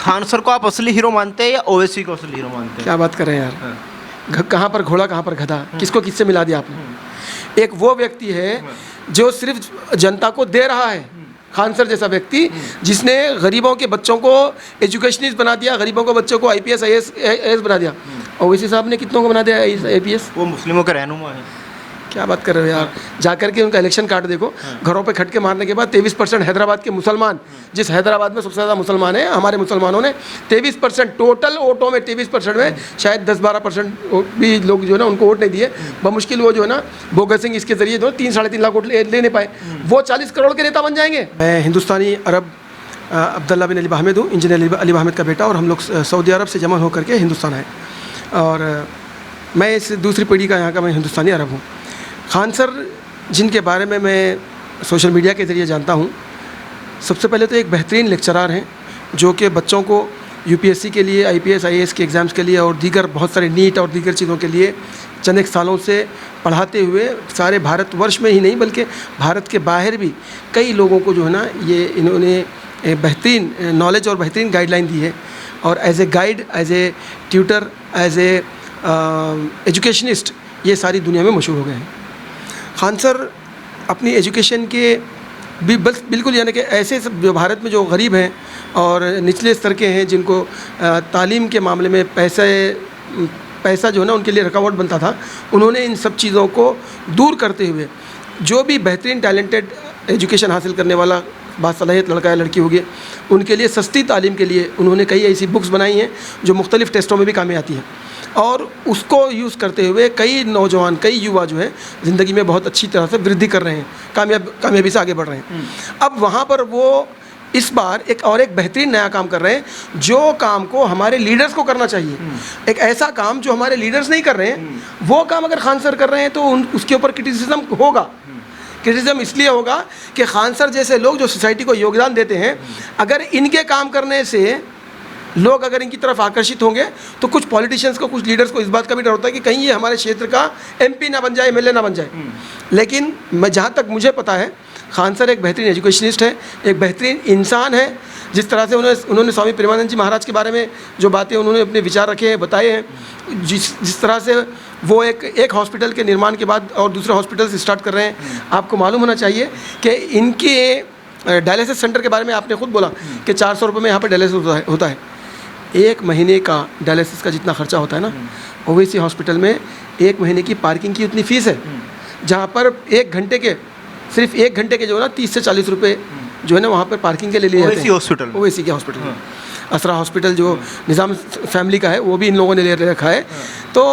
Khan sir को आप असली हीरो मानते हैं या ओवैसी को असली हीरो मानते हैं? क्या बात कर रहे हैं यार, कहाँ पर घोड़ा कहाँ पर गधा, किसको किससे मिला दिया आपने। एक वो व्यक्ति है जो सिर्फ जनता को दे रहा है, खान सर जैसा व्यक्ति जिसने गरीबों के बच्चों को एजुकेशनिस्ट बना दिया, गरीबों के बच्चों को IPS IAS बना दिया। ओवैसी साहब ने कितनों को बना दिया IPS? वो मुस्लिमों का रहनुमा है। क्या बात कर रहे हो यार, जाकर के उनका इलेक्शन कार्ड देखो, घरों पे खटके मारने के बाद 23% हैदराबाद के मुसलमान, जिस हैदराबाद में सबसे ज़्यादा मुसलमान हैं, हमारे मुसलमानों ने 23% टोटल वोटों में 23% में शायद 10-12% भी लोग जो है ना उनको वोट नहीं दिए। बमुश्किल वो जो है ना बोगस सिंह इसके ज़रिए जो 3-3.5 लाख वोट ले नहीं पाए, वो 40 करोड़ के नेता बन जाएंगे। मैं हिंदुस्तानी अरब अब्दुल्ला बिन अली अहमद हूँ, इंजीनियर अली अहमद का बेटा, और हम लोग सऊदी अरब से जमा होकर के हिंदुस्तान आए, और मैं इस दूसरी पीढ़ी का यहाँ का मैं हिंदुस्तानी अरब हूँ। खान सर जिनके बारे में मैं सोशल मीडिया के ज़रिए जानता हूँ, सबसे पहले तो एक बेहतरीन लेक्चरार हैं जो कि बच्चों को UPSC के लिए, IPS IAS के एग्ज़ाम्स के लिए और दीगर बहुत सारे नीट और दीगर चीज़ों के लिए चंद एक सालों से पढ़ाते हुए सारे भारतवर्ष में ही नहीं बल्कि भारत के बाहर भी कई लोगों को जो है ना ये इन्होंने बेहतरीन नॉलेज और बेहतरीन गाइडलाइन दी है, और as a guide, as a tutor, as a educationist ये सारी दुनिया में मशहूर हो गए हैं। खान सर अपनी एजुकेशन के भी बस बिल्कुल यानी कि ऐसे सब जो भारत में जो गरीब हैं और निचले स्तर के हैं, जिनको तालीम के मामले में पैसा जो है ना उनके लिए रुकावट बनता था, उन्होंने इन सब चीज़ों को दूर करते हुए जो भी बेहतरीन टैलेंटेड एजुकेशन हासिल करने वाला बासलाहियत लड़का या लड़की होगी, उनके लिए सस्ती तालीम के लिए उन्होंने कई ऐसी बुक्स बनाई हैं जो मुख्तलिफ़ टेस्टों में भी कामें आती हैं, और उसको यूज़ करते हुए कई नौजवान, कई युवा जो है ज़िंदगी में बहुत अच्छी तरह से वृद्धि कर रहे हैं, कामयाबी से आगे बढ़ रहे हैं। अब वहाँ पर वो इस बार एक बेहतरीन नया काम कर रहे हैं, जो काम को हमारे लीडर्स को करना चाहिए। एक ऐसा काम जो हमारे लीडर्स नहीं कर रहे हैं, वो काम अगर खान सर कर रहे हैं तो उसके ऊपर क्रिटिसिज्म होगा। क्रिटिसिज्म इसलिए होगा कि खान सर जैसे लोग जो सोसाइटी को योगदान देते हैं, अगर इनके काम करने से लोग अगर इनकी तरफ आकर्षित होंगे तो कुछ पॉलिटिशियंस को, कुछ लीडर्स को इस बात का भी डर होता है कि कहीं ये हमारे क्षेत्र का MP ना बन जाए, MLA ना बन जाए। लेकिन मैं जहाँ तक मुझे पता है, खान सर एक बेहतरीन एजुकेशनिस्ट है, एक बेहतरीन इंसान है। जिस तरह से उन्होंने स्वामी प्रेमानंद जी महाराज के बारे में जो बातें उन्होंने अपने विचार रखे हैं, बताए हैं, जिस तरह से वो एक हॉस्पिटल के निर्माण के बाद और दूसरे हॉस्पिटल से स्टार्ट कर रहे हैं। आपको मालूम होना चाहिए कि इनके डायलिसिस सेंटर के बारे में आपने खुद बोला कि 400 रुपये में यहाँ पर डायलिसिस होता है। एक महीने का डायलिसिस का जितना खर्चा होता है ना, ओवैसी हॉस्पिटल में एक महीने की पार्किंग की उतनी फ़ीस है, जहाँ पर सिर्फ एक घंटे के जो है ना 30 से 40 रुपये जो है ना वहाँ पर पार्किंग के लिए लिए जाते हैं। ओवैसी के हॉस्पिटल में असरा हॉस्पिटल जो निज़ाम फैमिली का है, वो भी इन लोगों ने ले रखा है। तो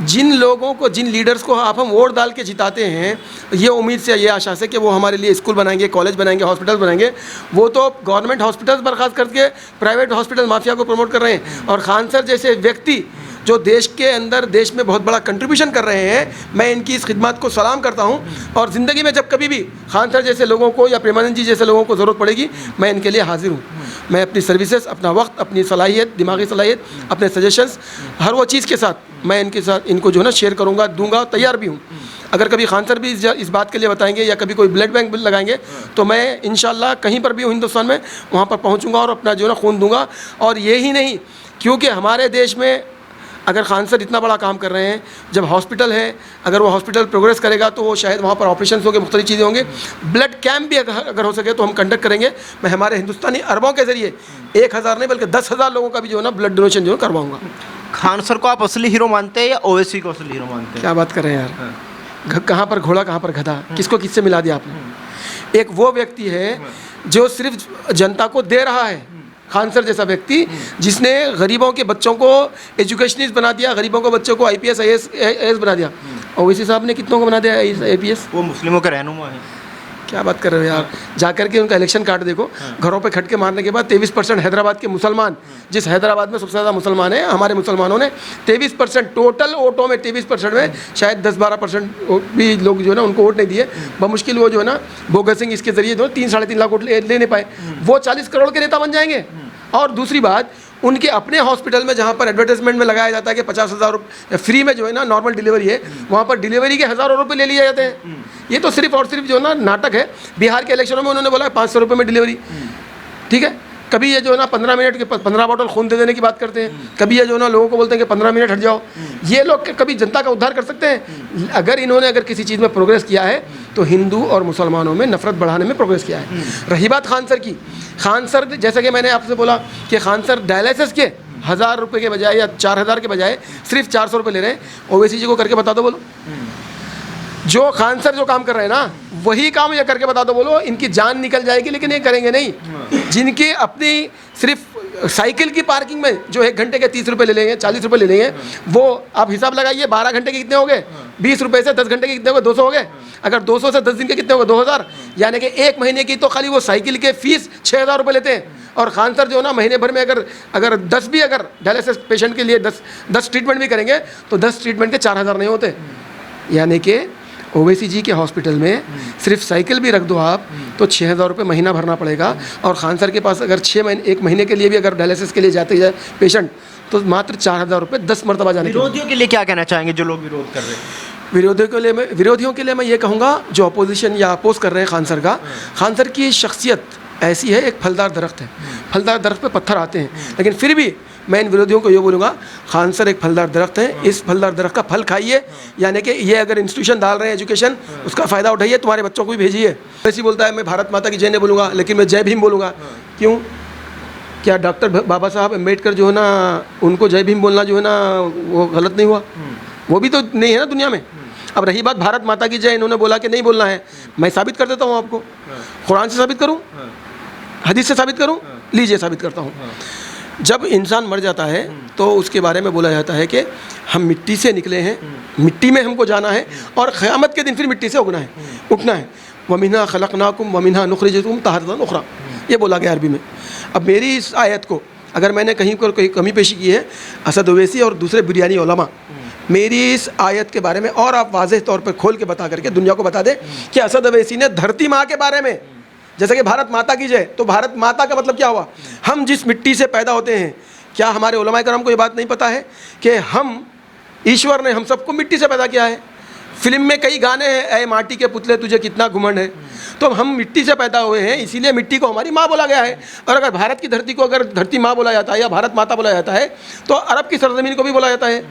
जिन लोगों को, जिन लीडर्स को हम वोट डाल के जिताते हैं, ये उम्मीद से, ये आशा से कि वो हमारे लिए स्कूल बनाएंगे, कॉलेज बनाएंगे, हॉस्पिटल बनाएंगे, वो तो गवर्नमेंट हॉस्पिटल्स बर्खास्त करके प्राइवेट हॉस्पिटल माफिया को प्रमोट कर रहे हैं। और खान सर जैसे व्यक्ति जो देश के अंदर, देश में बहुत बड़ा कंट्रीब्यूशन कर रहे हैं, मैं इनकी इस खिदमत को सलाम करता हूँ। और ज़िंदगी में जब कभी भी खान सर जैसे लोगों को या प्रेमानंद जी जैसे लोगों को ज़रूरत पड़ेगी, मैं इनके लिए हाजिर हूँ। मैं अपनी सर्विसेज, अपना वक्त, अपनी सलाहियत, दिमागी सलाहियत, अपने सजेशंस, हर वो चीज़ के साथ मैं इनको जो है ना शेयर करूँगा, दूंगा, तैयार भी हूँ। अगर कभी खान सर भी इस बात के लिए बताएंगे या कभी कोई ब्लड बैंक लगाएंगे तो मैं इंशाल्लाह कहीं पर भी हूँ हिंदुस्तान में, वहाँ पर पहुँचूँगा और अपना जो है ना खून दूँगा। और ये ही नहीं, क्योंकि हमारे देश में अगर खान सर इतना बड़ा काम कर रहे हैं, जब हॉस्पिटल है, अगर वो हॉस्पिटल प्रोग्रेस करेगा तो वो शायद वहाँ पर ऑपरेशन होंगे, मुख्तलिफ चीज़ें होंगे, ब्लड कैंप भी अगर हो सके तो हम कंडक्ट करेंगे। मैं हमारे हिंदुस्तानी अरबों के ज़रिए 1000 नहीं बल्कि 10,000 लोगों का भी जो है ना ब्लड डोनेशन जो है करवाऊँगा। खान सर को आप असली हीरो मानते हैं या ओवैसी को असली हीरो मानते हैं? क्या बात कर रहे हैं यार, कहाँ पर घोड़ा कहाँ पर गधा, किसको किससे मिला दिया आपने। एक वो व्यक्ति है जो सिर्फ जनता को दे रहा है, खान सर जैसा व्यक्ति जिसने गरीबों के बच्चों को एजुकेशनिस्ट बना दिया, गरीबों के बच्चों को IPS IAS बना दिया। ओवैसी साहब ने कितनों को बना दिया IPS? वो मुस्लिमों का रहनुमा है। क्या बात कर रहे हो यार, जाकर के उनका इलेक्शन कार्ड देखो, घरों पे खटके मारने के बाद 23% हैदराबाद के मुसलमान, जिस हैदराबाद में सबसे ज़्यादा मुसलमान हैं, हमारे मुसलमानों ने 23% टोटल वोटों में 23% में शायद 10-12% भी लोग जो है ना उनको वोट नहीं दिए। बमुश्किल वो जो है ना बोगस सिंह इसके ज़रिए जो 3-3.5 लाख वोट ले नहीं पाए, वो 40 करोड़ के नेता बन जाएंगे। और दूसरी बात, उनके अपने हॉस्पिटल में जहाँ पर एडवर्टाइजमेंट में लगाया जाता है कि 50,000 रुपये फ्री में जो है ना नॉर्मल डिलीवरी है, वहाँ पर डिलीवरी के हज़ारों रुपये ले लिए जाते हैं। ये तो सिर्फ और सिर्फ जो है ना नाटक है। बिहार के इलेक्शनों में उन्होंने बोला 500 रुपये में डिलीवरी, ठीक है। कभी ये जो है ना 15 मिनट के 15 बॉटल खून दे देने की बात करते हैं, कभी ये जो है ना लोगों को बोलते हैं कि 15 मिनट हट जाओ। ये लोग कभी जनता का उद्धार कर सकते हैं? अगर इन्होंने अगर किसी चीज़ में प्रोग्रेस किया है तो हिंदू और मुसलमानों में नफरत बढ़ाने में प्रोग्रेस किया है। रही बात खान सर की, खान सर जैसे कि मैंने आपसे बोला कि खान सर डायलिसिस के 1000 रुपये के बजाय या 4000 के बजाय सिर्फ 400 रुपये ले रहे हैं। ओवैसी जी को करके बता दो, बोलो जो खान सर जो काम कर रहे हैं ना वही काम ये करके बता दो, बोलो इनकी जान निकल जाएगी, लेकिन ये करेंगे नहीं। जिनकी अपनी सिर्फ साइकिल की पार्किंग में जो 1 घंटे के 30 रुपये ले लेंगे, 40 रुपये ले लेंगे, वो आप हिसाब लगाइए 12 घंटे के कितने हो गए, 20 रुपये से 10 घंटे के कितने हो गए, 200 हो गए। अगर 200 से 10 दिन के कितने हो गए, 2000, यानी कि 1 महीने की तो खाली वो साइकिल के फीस 6000 रुपये लेते हैं। और खान सर जो है ना महीने भर में अगर 10 भी अगर डायलिसिस पेशेंट के लिए 10 ट्रीटमेंट भी करेंगे तो 10 ट्रीटमेंट के 4000 नहीं होते। यानी कि ओवैसी जी के हॉस्पिटल में सिर्फ साइकिल भी रख दो आप तो 6000 रुपये महीना भरना पड़ेगा। और खान सर के पास अगर 1 महीने के लिए भी अगर डायलिसिस के लिए जाते जाए पेशेंट तो मात्र 4000 रुपये 10 मरतबा जाने। विरोधियों के लिए क्या कहना चाहेंगे जो लोग विरोध कर रहे हैं? विरोधियों के लिए मैं ये कहूँगा जो अपोजिशन या अपोज कर रहे हैं खान सर का, खान सर की शख्सियत ऐसी है, एक फलदार दरख्त है, फलदार दरख्त पे पत्थर आते हैं, लेकिन फिर भी मैं इन विरोधियों को ये बोलूँगा खान सर एक फलदार दरख्त है, इस फलदार दरख्त का फल खाइए। यानी कि ये अगर इंस्टीट्यूशन डाल रहे हैं एजुकेशन, उसका फ़ायदा उठाइए, तुम्हारे बच्चों को भी भेजिए। ऐसी बोलता है मैं भारत माता की जय नहीं बोलूँगा, लेकिन मैं जय भीम बोलूँगा। क्यों? क्या डॉक्टर बाबा साहब अम्बेडकर जो है ना उनको जय भीम बोलना जो है ना वो गलत नहीं हुआ? वो भी तो नहीं है ना दुनिया में। अब रही बात भारत माता की जय, इन्होंने बोला कि नहीं बोलना है, मैं साबित कर देता हूँ आपको। कुरान से साबित करूँ, हदीस से साबित करूँ? लीजिए साबित करता हूँ। जब इंसान मर जाता है तो उसके बारे में बोला जाता है कि हम मिट्टी से निकले हैं, मिट्टी में हमको जाना है और क़यामत के दिन फिर मिट्टी से उठना है। वमिन्हा खलक़नाकुम वमिन्हा नुख़रिजुकुम तारतन उख़रा, ये बोला गया अरबी में। अब मेरी इस आयत को अगर मैंने कहीं पर कोई कमी पेशी की है, असद ओवैसी और दूसरे बिरयानी उलमा मेरी इस आयत के बारे में और आप वाज़ेह तौर पर खोल के बता करके दुनिया को बता दें कि असद ओवैसी ने धरती माँ के बारे में, जैसे कि भारत माता की जय, तो भारत माता का मतलब क्या हुआ? हम जिस मिट्टी से पैदा होते हैं, क्या हमारे उलमाए कराम को ये बात नहीं पता है कि हम ईश्वर ने हम सबको मिट्टी से पैदा किया है? फिल्म में कई गाने हैं, ऐ माटी के पुतले तुझे कितना घुमंड है। तो हम मिट्टी से पैदा हुए हैं, इसीलिए मिट्टी को हमारी माँ बोला गया है। और अगर भारत की धरती को अगर धरती माँ बोला जाता है या भारत माता बोला जाता है तो अरब की सरजमीन को भी बोला जाता है,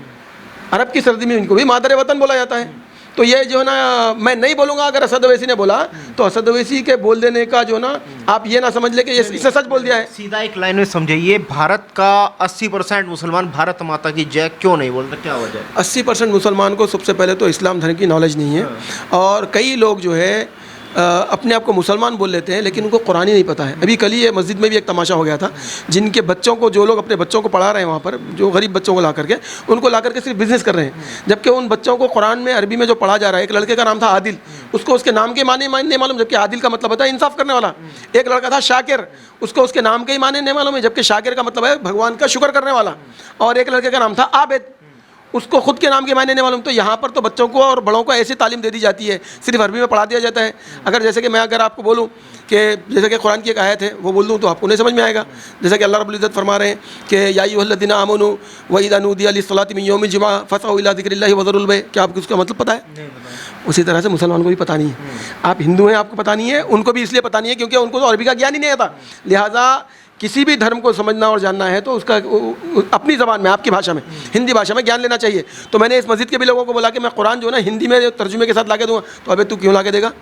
अरब की सरजमीन को भी मादर वतन बोला जाता है। तो ये जो है ना मैं नहीं बोलूँगा, अगर असद ओवैसी ने बोला तो असद ओवैसी के बोल देने का जो ना आप ये ना समझ ले कि इसने सच बोल दिया है। सीधा एक लाइन में समझाइए, भारत का 80% मुसलमान भारत माता की जय क्यों नहीं बोलते, क्या वजह है? 80% मुसलमान को सबसे पहले तो इस्लाम धर्म की नॉलेज नहीं है। और कई लोग जो है अपने आप को मुसलमान बोल लेते हैं लेकिन उनको कुरान ही नहीं पता है। अभी कल ही ये मस्जिद में भी एक तमाशा हो गया था, जिनके बच्चों को जो लोग अपने बच्चों को पढ़ा रहे हैं वहाँ पर, जो गरीब बच्चों को ला करके उनको ला करके सिर्फ बिज़नेस कर रहे हैं, जबकि उन बच्चों को कुरान में अरबी में जो पढ़ा जा रहा है, एक लड़के का नाम था आदिल, उसको उसके नाम के माने नहीं मालूम, जबकि आदिल का मतलब होता है इंसाफ करने वाला। एक लड़का था शाकिर, उसको उसके नाम के ही माने नहीं मालूम है, जबकि शाकिर का मतलब है भगवान का शुक्र करने वाला। और एक लड़के का नाम था आबिद, उसको खुद के नाम के मायने नहीं मालूम। तो यहाँ पर तो बच्चों को और बड़ों को ऐसी तालीम दे दी जाती है, सिर्फ अरबी में पढ़ा दिया जाता है। अगर जैसे कि मैं अगर आपको बोलूँ कि जैसे कि कुरान की एक आयत है वो बोल दूँ तो आपको नहीं समझ में आएगा। जैसे कि अल्लाह रब्बुल इज़्ज़त फरमा रहे हैं कि या अय्युहल्लज़ीना आमनू व इज़ा नूदिया लिस्सलाति मिन यौमिल जुमुआ फसअू इला ज़िक्रिल्लाहि व ज़रुल बै। क्या आपको उसका मतलब पता है? उसी तरह से मुसलमान को भी पता नहीं है। आप हिंदू हैं, आपको पता नहीं है, उनको भी इसलिए पता नहीं है क्योंकि उनको तो अरबी का ज्ञान ही नहीं आता। लिहाजा किसी भी धर्म को समझना और जानना है तो उसका अपनी ज़बान में, आपकी भाषा में, हिंदी भाषा में ज्ञान लेना चाहिए। तो मैंने इस मस्जिद के भी लोगों को बोला कि मैं कुरान जो है ना हिंदी में तर्जुमे के साथ ला के दूँगा। तो अबे तू क्यों ला के देगा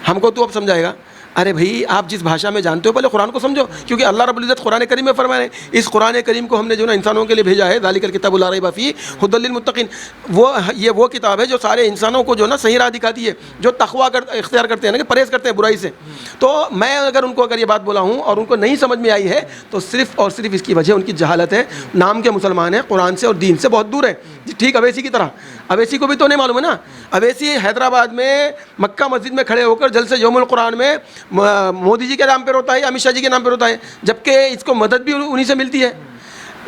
हमको, तू अब समझाएगा? अरे भाई आप जिस भाषा में जानते हो पहले कुरान को समझो, क्योंकि अल्लाह रब्बुल इज़्ज़त कुरान करीम में फरमा रहे हैं, इस कुरान करीम को हमने जो ना इंसानों के लिए भेजा है, ज़ालिकल किताबु ला रैब फ़ीह हुदल लिल मुत्तक़ीन। वो किताब है जो सारे इंसानों को जो ना सही राह दिखाती है, जो तक़वा इख्तियार करते हैं ना, कि परहेज़ करते हैं बुराई से। तो मैं अगर उनको अगर ये बात बोला हूँ और उनको नहीं समझ में आई है तो सिर्फ़ और सिर्फ इसकी वजह उनकी जहालत है। नाम के मुसलमान हैं, कुरान से और दीन से बहुत दूर है। ठीक अवैसी की तरह, अवैसी को भी तो नहीं मालूम है ना। अवैसी हैदराबाद में मक्का मस्जिद में खड़े होकर जलसे यौमुल कुरान में मोदी जी के नाम पर होता है, अमित शाह जी के नाम पर होता है, जबकि इसको मदद भी उन्हीं से मिलती है।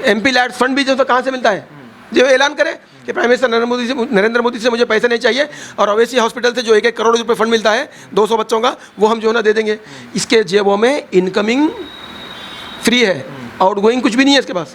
MP लैड्स फंड भी जो तो कहाँ से मिलता है? जो ऐलान करे कि प्राइम मिनिस्टर नरेंद्र मोदी से मुझे पैसे नहीं चाहिए और अवैसी हॉस्पिटल से जो 1-1 करोड़ रुपए फंड मिलता है 200 बच्चों का, वो हम जो है ना दे देंगे। इसके जेबों में इनकमिंग फ्री है आउटगोइंग कुछ भी नहीं है इसके पास,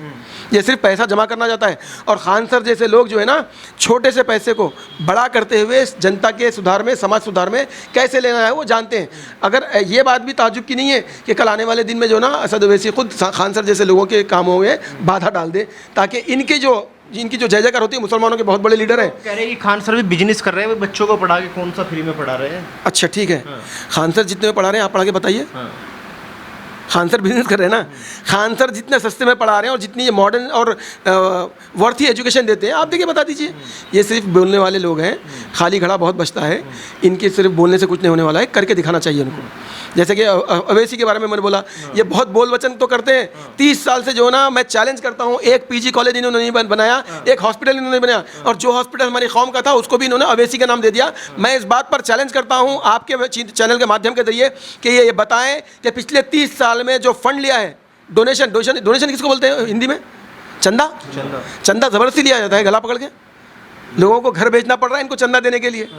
ये सिर्फ पैसा जमा करना चाहता है। और खान सर जैसे लोग जो है ना, छोटे से पैसे को बड़ा करते हुए जनता के सुधार में, समाज सुधार में कैसे लेना है वो जानते हैं। अगर ये बात भी ताज्जुब की नहीं है कि कल आने वाले दिन में जो ना असद ओवैसी खुद खान सर जैसे लोगों के कामों में बाधा डाल दे, ताकि इनकी जो जय जयकार होती है, मुसलमानों के बहुत बड़े लीडर हैं। कह रहे हैं कि खान सर भी बिजनेस कर रहे हैं, वो बच्चों को पढ़ा के कौन सा फ्री में पढ़ा रहे हैं। अच्छा ठीक है, खान सर जितने में पढ़ा रहे हैं आप पढ़ा के बताइए। खान सर बिजनेस कर रहे हैं ना, खान सर जितने सस्ते में पढ़ा रहे हैं और जितनी ये मॉडर्न और वर्थी एजुकेशन देते हैं, आप देखिए बता दीजिए। ये सिर्फ बोलने वाले लोग हैं, खाली खड़ा बहुत बचता है, इनके सिर्फ बोलने से कुछ नहीं होने वाला है, करके दिखाना चाहिए उनको। जैसे कि ओवैसी के बारे में मैंने बोला, ये बहुत बोल वचन तो करते हैं, 30 साल से जो ना मैं चैलेंज करता हूँ, एक पीजी कॉलेज इन्होंने नहीं बनाया, एक हॉस्पिटल इन्होंने बनाया, और जो हॉस्पिटल हमारी कौम का था उसको भी इन्होंने ओवैसी का नाम दे दिया। मैं इस बात पर चैलेंज करता हूँ आपके चैनल के माध्यम के जरिए कि ये बताएं कि पिछले 30 साल में जो फंड लिया है, डोनेशन किसको बोलते हैं हिंदी में? चंदा ज़बरदस्ती लिया जाता है, गला पकड़ के लोगों को घर भेजना पड़ रहा है इनको चंदा देने के लिए।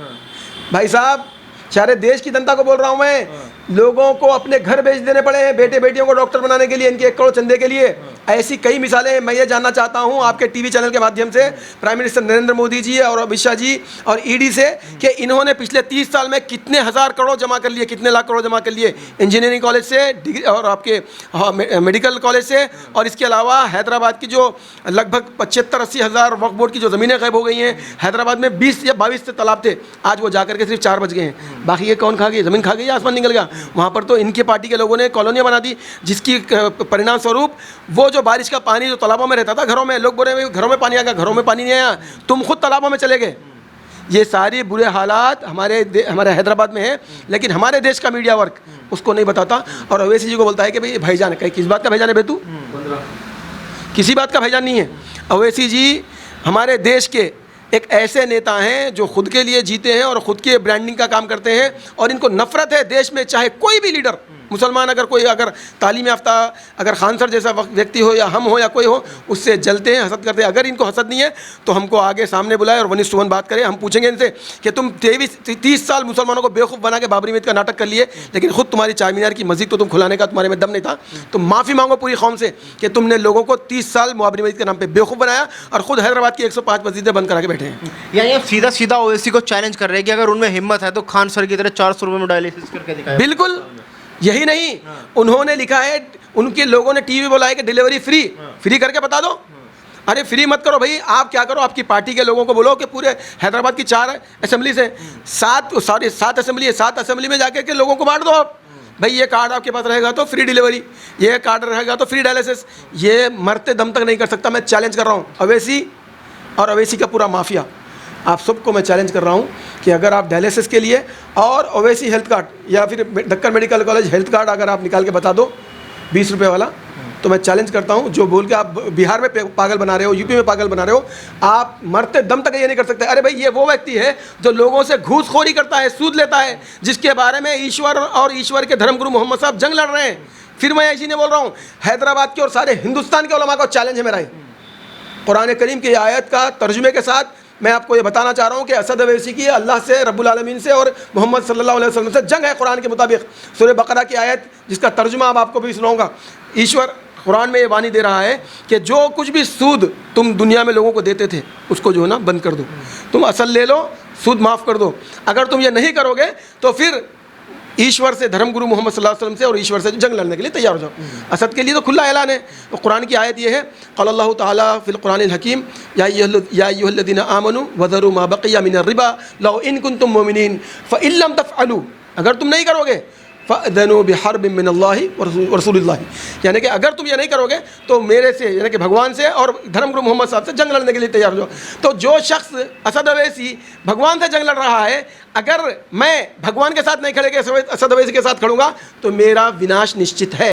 भाई साहब, सारे देश की जनता को बोल रहा हूँ मैं, लोगों को अपने घर भेज देने पड़े हैं बेटे बेटियों को डॉक्टर बनाने के लिए, इनके 1 करोड़ चंदे के लिए। ऐसी कई मिसालें हैं। मैं ये जानना चाहता हूँ आपके टीवी चैनल के माध्यम से प्राइम मिनिस्टर नरेंद्र मोदी जी और अमित शाह जी और ईडी से कि इन्होंने पिछले 30 साल में कितने हज़ार करोड़ जमा कर लिए, कितने लाख करोड़ जमा कर लिए इंजीनियरिंग कॉलेज से, डिग्री और आपके मेडिकल कॉलेज से, और इसके अलावा हैदराबाद की जो लगभग 75-80 हज़ार वक्फ बोर्ड की जो ज़मीनें गायब हो गई हैं। हैदराबाद में 20 या 22 तालाब थे, आज वो जाकर के सिर्फ 4 बच गए हैं। बाकी ये कौन खा गई? ज़मीन खा गई, आसमान निकल गया। वहाँ पर तो इनके पार्टी के लोगों ने कॉलोनियाँ बना दी, जिसकी परिणाम स्वरूप वो जो बारिश का पानी जो तालाबों में रहता था, घरों में, लोग बोल रहे हैं घरों में पानी आ गया, घरों में पानी नहीं आया, तुम खुद तालाबों में चले गए। ये सारी बुरे हालात हमारे हैदराबाद में है, लेकिन हमारे देश का मीडिया वर्क उसको नहीं बताता। और ओवैसी जी को बोलता है कि भाई भाईजान, कहीं किस बात का भाईजान है बे तू? किसी बात का भाईजान नहीं है। ओवैसी जी हमारे देश के एक ऐसे नेता हैं जो खुद के लिए जीते हैं और ख़ुद के ब्रांडिंग का काम करते हैं, और इनको नफ़रत है देश में, चाहे कोई भी लीडर, मुसलमान अगर कोई, अगर तालीम याफ्ता, अगर खान सर जैसा व्यक्ति हो या हम हो या कोई हो, उससे जलते हैं, हसद करते हैं। अगर इनको हसद नहीं है तो हमको आगे सामने बुलाए और 1 to 1 बात करें। हम पूछेंगे इनसे कि तुम 30 साल मुसलमानों को बेवकूफ़ बना के बाबरी मस्जिद का नाटक कर लिए, लेकिन खुद तुम्हारी चार मीनार की मस्जिद तो तुम खुलाने का तुम्हारे में दम नहीं था। तुम माफ़ी मांगो पूरी कौम से कि तुमने लोगों को 30 साल बाबरी मस्जिद के नाम पर बेवकूफ़ बनाया और खुद हैदराबाद की 105 मस्जिदें बंद करा के बैठे हैं। यानी आप सीधा सीधा ओवैसी को चैलेंज कर रहे हैं कि अगर उनमें हिम्मत है तो खान सर की तरह 400 रुपये में डायलिसिस करके दिखाएं। बिल्कुल, यही नहीं, उन्होंने लिखा है, उनके लोगों ने टीवी बोला है कि डिलीवरी फ्री करके बता दो। अरे फ्री मत करो भाई, आप क्या करो, आपकी पार्टी के लोगों को बोलो कि पूरे हैदराबाद की 4 असेंबलीज हैं, 7 असेंबली है, 7 असेंबली में जाकर के लोगों को बांट दो आप। भाई ये कार्ड आपके पास रहेगा तो फ्री डिलीवरी, ये कार्ड रहेगा तो फ्री डायलिसिस। ये मरते दम तक नहीं कर सकता। मैं चैलेंज कर रहा हूँ ओवैसी और ओवैसी का पूरा माफिया, आप सबको मैं चैलेंज कर रहा हूँ कि अगर आप डायलिसिस के लिए और ओवैसी हेल्थ कार्ड या फिर Deccan medical college health card अगर आप निकाल के बता दो 20 रुपये वाला, तो मैं चैलेंज करता हूँ। जो बोल के आप बिहार में पागल बना रहे हो, यूपी में पागल बना रहे हो, आप मरते दम तक ये नहीं कर सकते। अरे भाई, ये वो व्यक्ति है जो लोगों से घूसखोरी करता है, सूद लेता है, जिसके बारे में ईश्वर और ईश्वर के धर्मगुरु मोहम्मद साहब जंग लड़ रहे हैं। फिर मैं इसी ने बोल रहा हूँ, हैदराबाद के और सारे हिंदुस्तान के उलमा को चैलेंज है मेरा। कुरान करीम की आयत का तर्जुमे के साथ मैं आपको ये बताना चाह रहा हूँ कि असद ओवैसी की अल्लाह से, रब्बुल आलमीन से और मोहम्मद सल्लल्लाहु अलैहि वसल्लम से जंग है कुरान के मुताबिक। सूरह बकरा की आयत जिसका तर्जुमा अब आपको भी सुनाऊंगा। ईश्वर कुरान में ये वाणी दे रहा है कि जो कुछ भी सूद तुम दुनिया में लोगों को देते थे उसको जो है ना बंद कर दो, तुम असल ले लो, सूद माफ़ कर दो। अगर तुम ये नहीं करोगे तो फिर ईश्वर से, धर्मगुरु मोहम्मद सल्लल्लाहु अलैहि वसल्लम से और ईश्वर से जंग लड़ने के लिए तैयार हो जाओ। असद के लिए तो खुला ऐलान है। तो कुरान की आयत ये है, क़ाल अल्लाहु तआला फ़िल कुरानिल हकीम या अय्युहल्लज़ीना आमनू वज़रू मा बक़िया मिनर रिबा लौ इन कुंतुम मुमिनीन फ़इन लम तफ़अलू, अगर तुम नहीं करोगे फ़अज़नू बिहर्बिन मिनल्लाहि व रसूलिल्लाहि, यानी कि अगर तुम ये नहीं करोगे तो मेरे से, यानी कि भगवान से और धर्मगुरु मोहम्मद साहब से जंग लड़ने के लिए तैयार हो जाओ। तो जो शख्स असद ओवैसी भगवान से जंग लड़ रहा है, अगर मैं भगवान के साथ नहीं खड़े के असद ओवैसी के साथ खड़ूंगा तो मेरा विनाश निश्चित है।